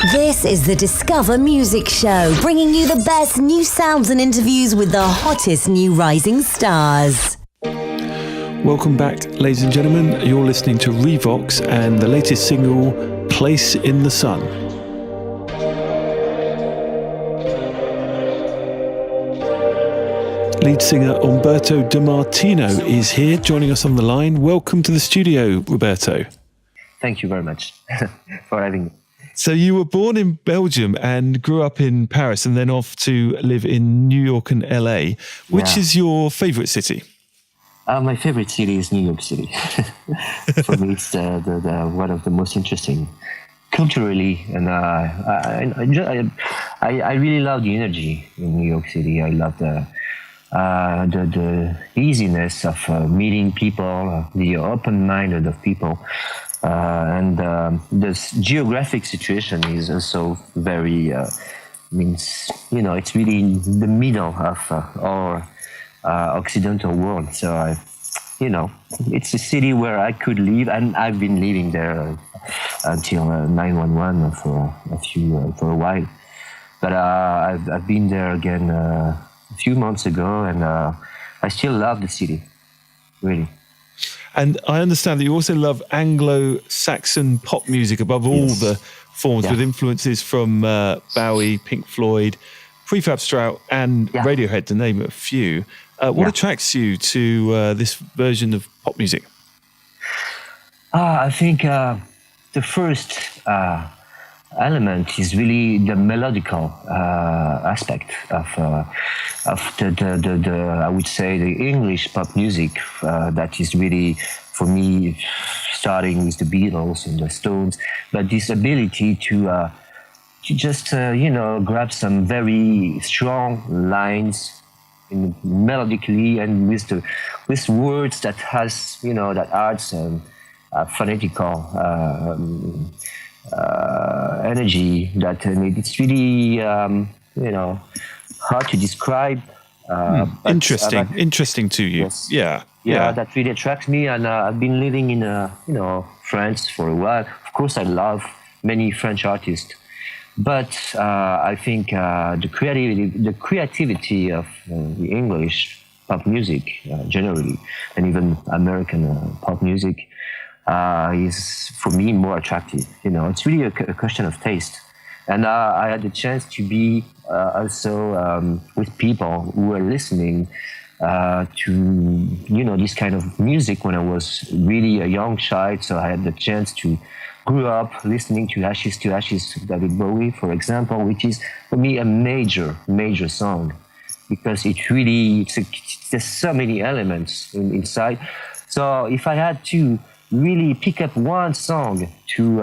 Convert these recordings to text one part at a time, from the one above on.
This is the Discover Music Show, bringing you the best new sounds and interviews with the hottest new rising stars. Welcome back, ladies and gentlemen. You're listening to Reevox and the latest single, Place in the Sun. Lead singer Umberto Di Martino is here, joining us on the line. Welcome to the studio, Roberto. Thank you very much for having me. So you were born in Belgium and grew up in Paris and then off to live in New York and LA. Which is your favourite city? My favorite city is New York City. For me, it's the one of the most interesting culturally, and I really love the energy in New York City. I love the easiness of meeting people, the open-minded of people, and this geographic situation is also very it's really in the middle of our Occidental world. So it's a city where I could live, and I've been living there until 911 for a while. But I've been there again a few months ago, and I still love the city, really. And I understand that you also love Anglo-Saxon pop music above all the forms, with influences from Bowie, Pink Floyd, Prefab Sprout, and Radiohead, to name a few. What attracts you to this version of pop music? I think the first element is really the melodical aspect of the I would say the English pop music that is really, for me, starting with the Beatles and the Stones, but this ability to just grab some very strong lines melodically and with words that has that adds phonetical energy that it's really hard to describe. Interesting to you. Yes. Yeah, that really attracts me, and I've been living in France for a while. Of course, I love many French artists, but I think the creativity of the English pop music generally, and even American pop music, is for me more attractive. It's really a question of taste. And I had the chance to be also with people who were listening to this kind of music when I was really a young child. So I had the chance to grew up listening to Ashes to Ashes, David Bowie, for example, which is for me a major song, because there's so many elements inside. So if I had to really pick up one song to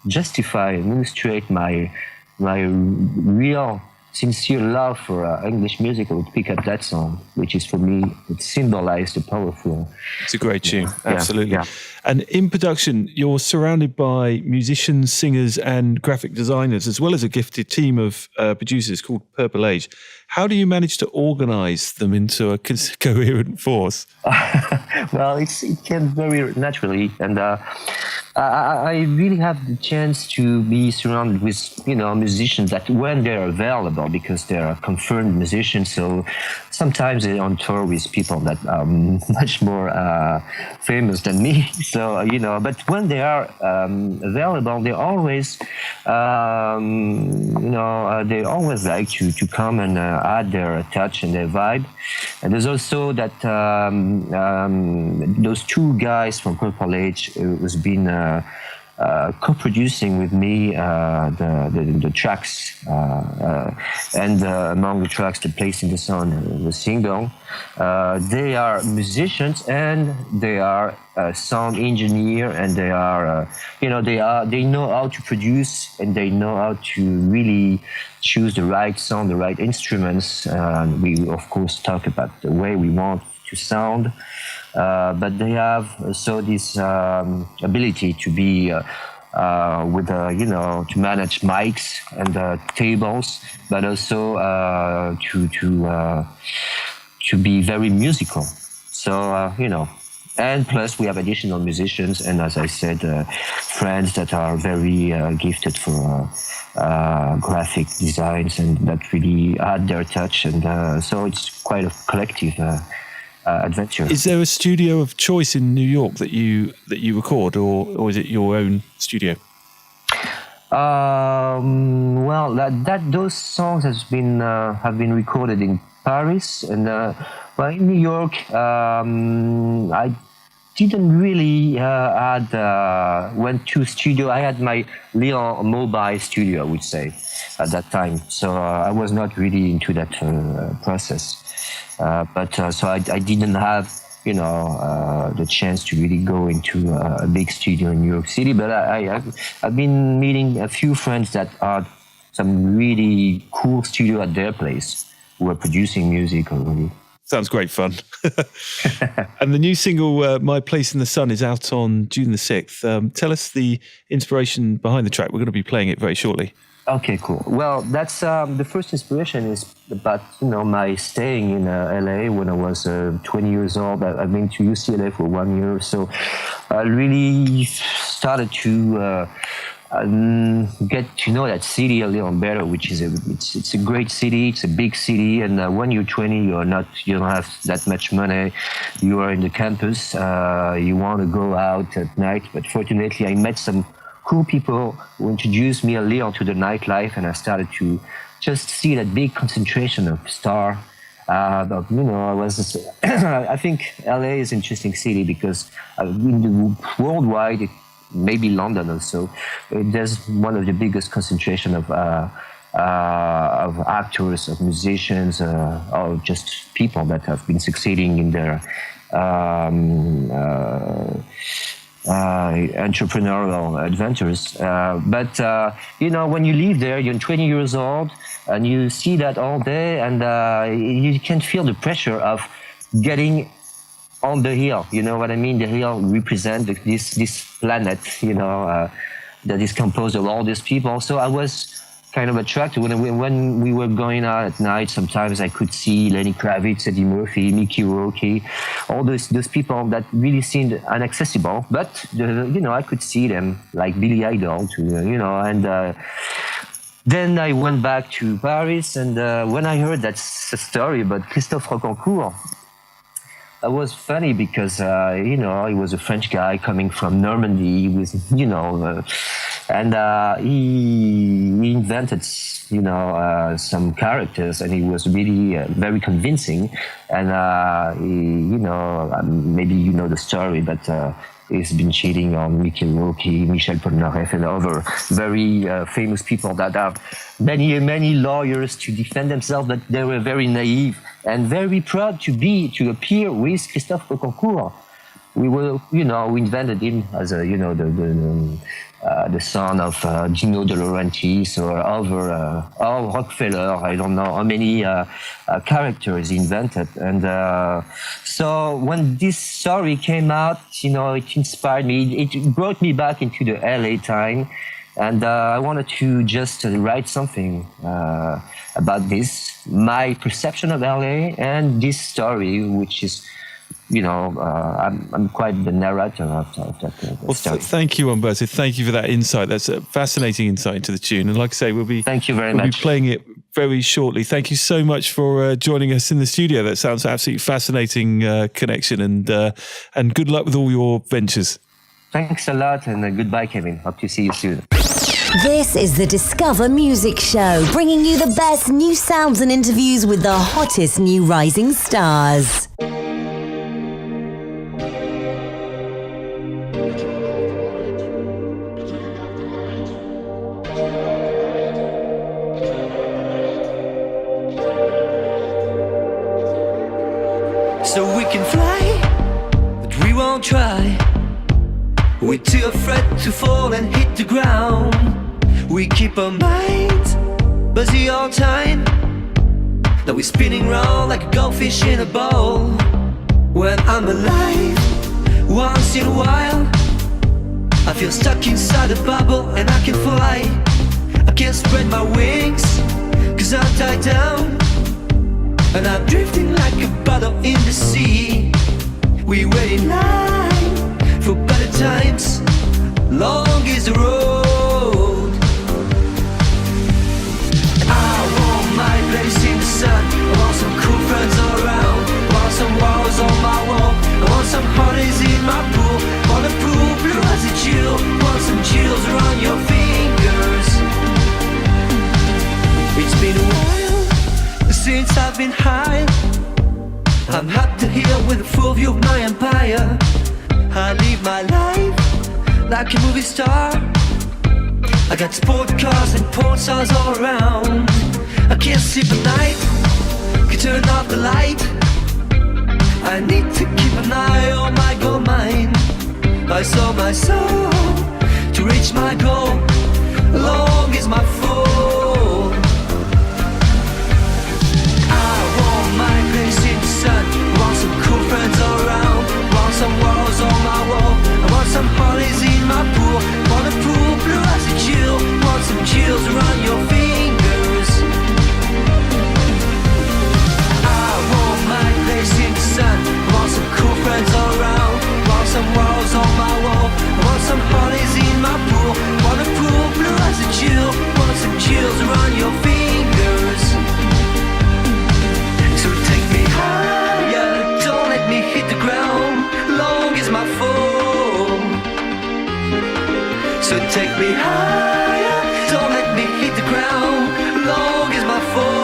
justify and illustrate my real sincere love for English music, I would pick up that song, which is, for me, it symbolized the powerful. It's a great tune, absolutely. Yeah. And in production, you're surrounded by musicians, singers, and graphic designers, as well as a gifted team of producers called Purple Age. How do you manage to organize them into a coherent force? Well, it came very naturally, and I really have the chance to be surrounded with musicians that, when they're available, because they're confirmed musicians. So sometimes they're on tour with people that are much more famous than me. So but when they are available, they always they always like to come and add their touch and their vibe. And there's also that those two guys from Purple Age who's been co-producing with me the tracks, and among the tracks, the Place in the Sun, the single. They are musicians and they are sound engineer, and they are they know how to produce, and they know how to really choose the right sound, the right instruments. We of course talk about the way we want to sound, but they have also this ability to be with to manage mics and tables, but also to be very musical. So and plus we have additional musicians, and as I said, friends that are very gifted for graphic designs and that really add their touch. And so it's quite a collective adventure. Is there a studio of choice in New York that you record, or is it your own studio? Well, those songs have been recorded in Paris, and well, in New York, I didn't really went to studio. I had my little mobile studio, I would say, at that time. So I was not really into that process. But I didn't have, the chance to really go into a big studio in New York City. But I've been meeting a few friends that are some really cool studio at their place who are producing music already. Sounds great fun. And the new single, My Place in the Sun, is out on June the 6th. Tell us the inspiration behind the track. We're going to be playing it very shortly. Okay, cool. Well, that's the first inspiration is about, my staying in LA when I was 20 years old. I've been to UCLA for 1 year. So I really started to get to know that city a little better, which is it's a great city. It's a big city, and when you're 20, you don't have that much money. You are in the campus. You want to go out at night, but fortunately, I met some cool people who introduced me a little to the nightlife, and I started to just see that big concentration of star. I think LA is an interesting city because worldwide. Maybe London also. There's one of the biggest concentration of actors, of musicians, or just people that have been succeeding in their entrepreneurial adventures. But when you live there, you're 20 years old, and you see that all day, and you can feel the pressure of getting on the hill, you know what I mean? The hill represents this planet, that is composed of all these people. So I was kind of attracted when we were going out at night. Sometimes I could see Lenny Kravitz, Eddie Murphy, Mickey Rourke, all those people that really seemed inaccessible. But I could see them like Billy Idol too, and. Then I went back to Paris, and when I heard that story about Christophe Rocancourt, it was funny because, he was a French guy coming from Normandy with, and he invented, some characters, and he was really very convincing. And, maybe you know the story, but he's been cheating on Mickey Rourke, Michel Polnareff, and other very famous people that have many lawyers to defend themselves, but they were very naive and very proud to appear with Christophe Rocancourt. We invented him as the son of Dino De Laurentiis or other Rockefeller. I don't know how many characters he invented. And so when this story came out, it inspired me. It brought me back into the LA time. And I wanted to just write something about this, my perception of LA and this story, which is, I'm quite the narrator of that story. Thank you, Umberto. Thank you for that insight. That's a fascinating insight into the tune. And like I say, Thank you very much. We'll be playing it very shortly. Thank you so much for joining us in the studio. That sounds absolutely fascinating connection, and good luck with all your ventures. Thanks a lot, and goodbye, Kevin. Hope to see you soon. This is the Discover Music Show, bringing you the best new sounds and interviews with the hottest new rising stars. So we can fly, but we won't try. We're too afraid to fall and hit the ground. We keep our minds busy all time. Now we're spinning round like a goldfish in a bowl. When I'm alive, once in a while, I feel stuck inside a bubble and I can fly. I can't spread my wings, cause I'm tied down. And I'm drifting like a bottle in the sea. We wait in line for better times, long is the road. I want my place in the sun. I want some cool friends all around. I want some walls on my wall. I want some holidays in my pool. Want a pool blue as a jewel. Want some jewels around your fingers. It's been a while since I've been high. I'm up to here with a full view of my empire. I live my life like a movie star. I got sport cars and porn stars all around. I can't sleep at night, can turn off the light. I need to keep an eye on my gold mine. I sold my soul to reach my goal. Long is my fall. I want my place in the sun. Want some cool friends all around. Want some walls on my wall. I want some holidays in my pool. Want a pool blue as a jewel. Want some jewels around your fingers. I want my place in the sun. Want some cool friends all around. Want some walls on my wall. I want some holidays in my pool. Want a pool blue as a jewel. Want some jewels around your fingers. So take me higher, don't let me hit the ground. Long is my fall. So take me higher, don't let me hit the ground. Long is my fall.